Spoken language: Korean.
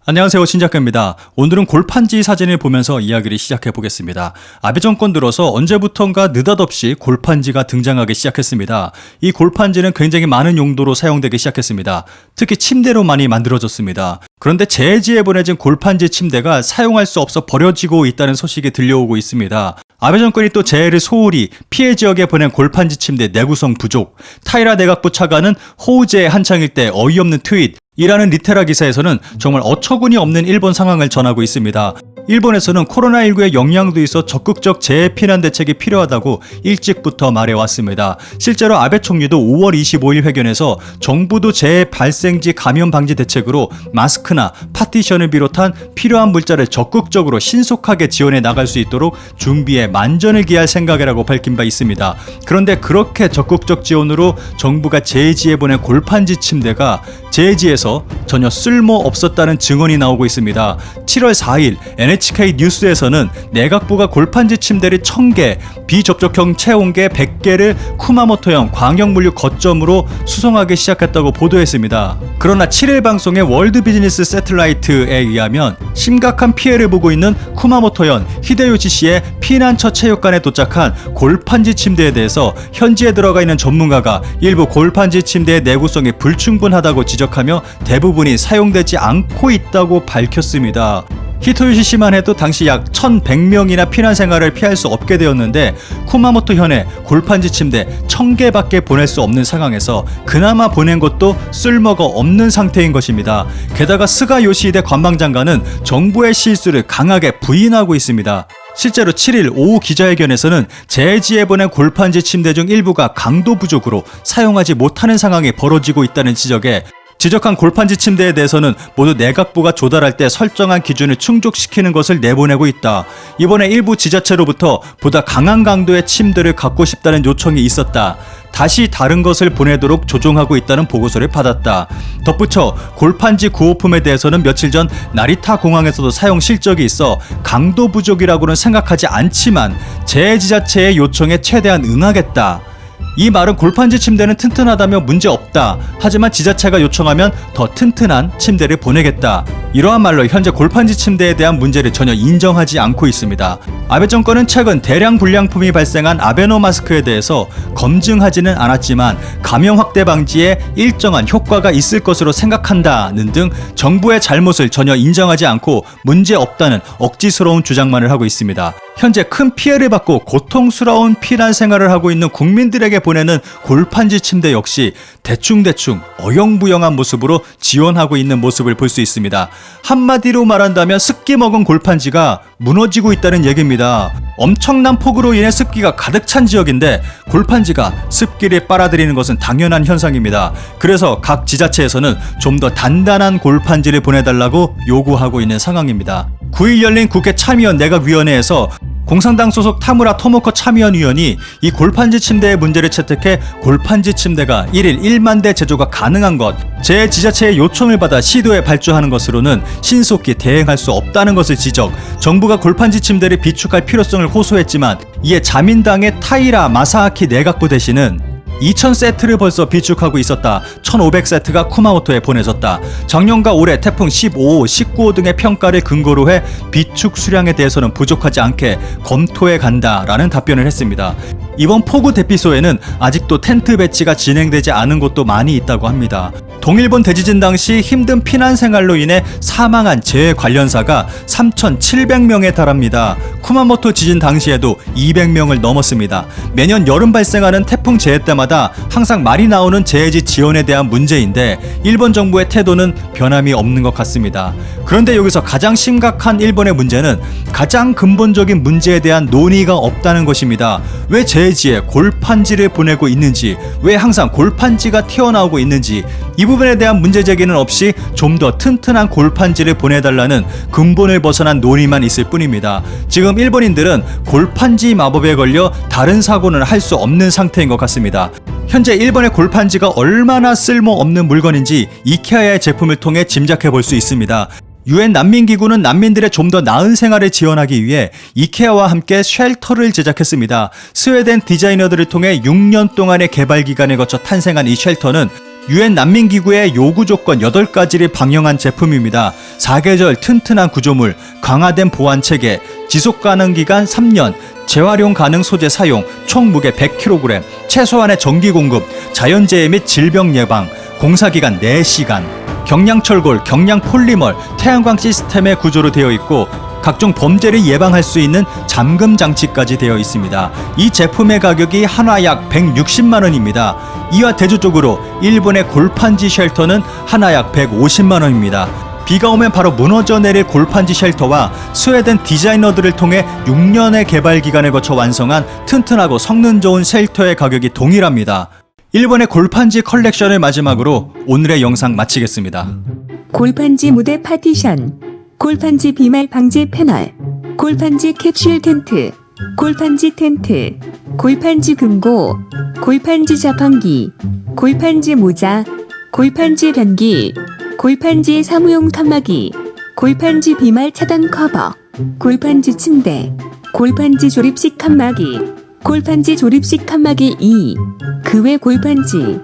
안녕하세요, 신작가입니다. 오늘은 골판지 사진을 보면서 이야기를 시작해 보겠습니다. 아베 정권 들어서 언제부턴가 느닷없이 골판지가 등장하기 시작했습니다. 이 골판지는 굉장히 많은 용도로 사용되기 시작했습니다. 특히 침대로 많이 만들어졌습니다. 그런데 재해지에 보내진 골판지 침대가 사용할 수 없어 버려지고 있다는 소식이 들려오고 있습니다. 아베 정권이 또 재해를 소홀히 피해 지역에 보낸 골판지 침대 내구성 부족, 타이라 내각부 차관은 호우재해 한창일 때 어이없는 트윗, 이라는 리테라 기사에서는 정말 어처구니 없는 일본 상황을 전하고 있습니다. 일본에서는 코로나19의 영향도 있어 적극적 재해 피난 대책이 필요하다고 일찍부터 말해왔습니다. 실제로 아베 총리도 5월 25일 회견에서 정부도 재해 발생지 감염 방지 대책으로 마스크나 파티션을 비롯한 필요한 물자를 적극적으로 신속하게 지원해 나갈 수 있도록 준비에 만전을 기할 생각이라고 밝힌 바 있습니다. 그런데 그렇게 적극적 지원으로 정부가 재해지에 보낸 골판지 침대가 재해지에서 전혀 쓸모 없었다는 증언이 나오고 있습니다. 7월 4일 NHK 뉴스에서는 내각부가 골판지 침대를 1000개, 비접촉형 체온계 100개를 쿠마모토현 광역물류 거점으로 수송하기 시작했다고 보도했습니다. 그러나 7일 방송의 월드 비즈니스 세틀라이트에 의하면 심각한 피해를 보고 있는 쿠마모토현 히데요시시의 피난처 체육관에 도착한 골판지 침대에 대해서 현지에 들어가 있는 전문가가 일부 골판지 침대의 내구성이 불충분하다고 지적하며 대부분이 사용되지 않고 있다고 밝혔습니다. 히토요시시만 해도 당시 약 1100명이나 피난 생활을 피할 수 없게 되었는데 쿠마모토 현에 골판지 침대 1000개밖에 보낼 수 없는 상황에서 그나마 보낸 것도 쓸모가 없는 상태인 것입니다. 게다가 스가 요시히데 관방장관은 정부의 실수를 강하게 부인하고 있습니다. 실제로 7일 오후 기자회견에서는 재해지에 보낸 골판지 침대 중 일부가 강도 부족으로 사용하지 못하는 상황이 벌어지고 있다는 지적한 골판지 침대에 대해서는 모두 내각부가 조달할 때 설정한 기준을 충족시키는 것을 내보내고 있다. 이번에 일부 지자체로부터 보다 강한 강도의 침대를 갖고 싶다는 요청이 있었다. 다시 다른 것을 보내도록 조정하고 있다는 보고서를 받았다. 덧붙여 골판지 구호품에 대해서는 며칠 전 나리타 공항에서도 사용 실적이 있어 강도 부족이라고는 생각하지 않지만 재해지자체의 요청에 최대한 응하겠다. 이 말은 골판지 침대는 튼튼하다며 문제없다. 하지만 지자체가 요청하면 더 튼튼한 침대를 보내겠다. 이러한 말로 현재 골판지 침대에 대한 문제를 전혀 인정하지 않고 있습니다. 아베 정권은 최근 대량 불량품이 발생한 아베노 마스크에 대해서 검증하지는 않았지만 감염 확대 방지에 일정한 효과가 있을 것으로 생각한다는 등 정부의 잘못을 전혀 인정하지 않고 문제없다는 억지스러운 주장만을 하고 있습니다. 현재 큰 피해를 받고 고통스러운 피난 생활을 하고 있는 국민들에게 보내는 골판지 침대 역시 대충대충 어영부영한 모습으로 지원하고 있는 모습을 볼 수 있습니다. 한마디로 말한다면 습기 먹은 골판지가 무너지고 있다는 얘기입니다. 엄청난 폭우로 인해 습기가 가득 찬 지역인데 골판지가 습기를 빨아들이는 것은 당연한 현상입니다. 그래서 각 지자체에서는 좀 더 단단한 골판지를 보내달라고 요구하고 있는 상황입니다. 9일 열린 국회 참의원 내각위원회에서 공산당 소속 타무라 토모코 참의원 의원이 이 골판지 침대의 문제를 채택해 골판지 침대가 1일 1만 대 제조가 가능한 것, 제 지자체의 요청을 받아 시도에 발주하는 것으로는 신속히 대행할 수 없다는 것을 지적, 정부가 골판지 침대를 비축할 필요성을 호소했지만 이에 자민당의 타이라 마사아키 내각부 대신은 2000세트를 벌써 비축하고 있었다. 1500세트가 쿠마모토에 보내졌다. 작년과 올해 태풍 15호, 19호 등의 평가를 근거로 해 비축 수량에 대해서는 부족하지 않게 검토해 간다라는 답변을 했습니다. 이번 폭우 대피소에는 아직도 텐트 배치가 진행되지 않은 곳도 많이 있다고 합니다. 동일본 대지진 당시 힘든 피난 생활로 인해 사망한 재해 관련사가 3,700명에 달합니다. 쿠마모토 지진 당시에도 200명을 넘었습니다. 매년 여름 발생하는 태풍 재해 때마다 항상 말이 나오는 재해지 지원에 대한 문제인데 일본 정부의 태도는 변함이 없는 것 같습니다. 그런데 여기서 가장 심각한 일본의 문제는 가장 근본적인 문제에 대한 논의가 없다는 것입니다. 왜 재해지에 골판지를 보내고 있는지, 왜 항상 골판지가 튀어나오고 있는지, 이 부분에 대한 문제 제기는 없이 좀 더 튼튼한 골판지를 보내달라는 근본을 벗어난 논의만 있을 뿐입니다. 지금 일본인들은 골판지 마법에 걸려 다른 사고는 할 수 없는 상태인 것 같습니다. 현재 일본의 골판지가 얼마나 쓸모없는 물건인지 이케아의 제품을 통해 짐작해 볼 수 있습니다. UN 난민기구는 난민들의 좀 더 나은 생활을 지원하기 위해 이케아와 함께 쉘터를 제작했습니다. 스웨덴 디자이너들을 통해 6년 동안의 개발 기간을 거쳐 탄생한 이 쉘터는 UN 난민기구의 요구 조건 8가지를 방영한 제품입니다. 사계절 튼튼한 구조물, 강화된 보안 체계, 지속 가능 기간 3년, 재활용 가능 소재 사용, 총 무게 100kg, 최소한의 전기 공급, 자연재해 및 질병 예방, 공사기간 4시간, 경량철골, 경량폴리머, 태양광 시스템의 구조로 되어 있고 각종 범죄를 예방할 수 있는 잠금 장치까지 되어 있습니다. 이 제품의 가격이 하나 약 160만 원입니다. 이와 대조적으로 일본의 골판지 쉘터는 하나 약 150만 원입니다. 비가 오면 바로 무너져 내릴 골판지 쉘터와 스웨덴 디자이너들을 통해 6년의 개발 기간을 거쳐 완성한 튼튼하고 성능 좋은 쉘터의 가격이 동일합니다. 일본의 골판지 컬렉션을 마지막으로 오늘의 영상 마치겠습니다. 골판지 무대 파티션, 골판지 비말 방지 패널, 골판지 캡슐 텐트, 골판지 텐트, 골판지 금고, 골판지 자판기, 골판지 모자, 골판지 변기, 골판지 사무용 칸막이, 골판지 비말 차단 커버, 골판지 침대, 골판지 조립식 칸막이, 골판지 조립식 칸막이 2, 그 외 골판지.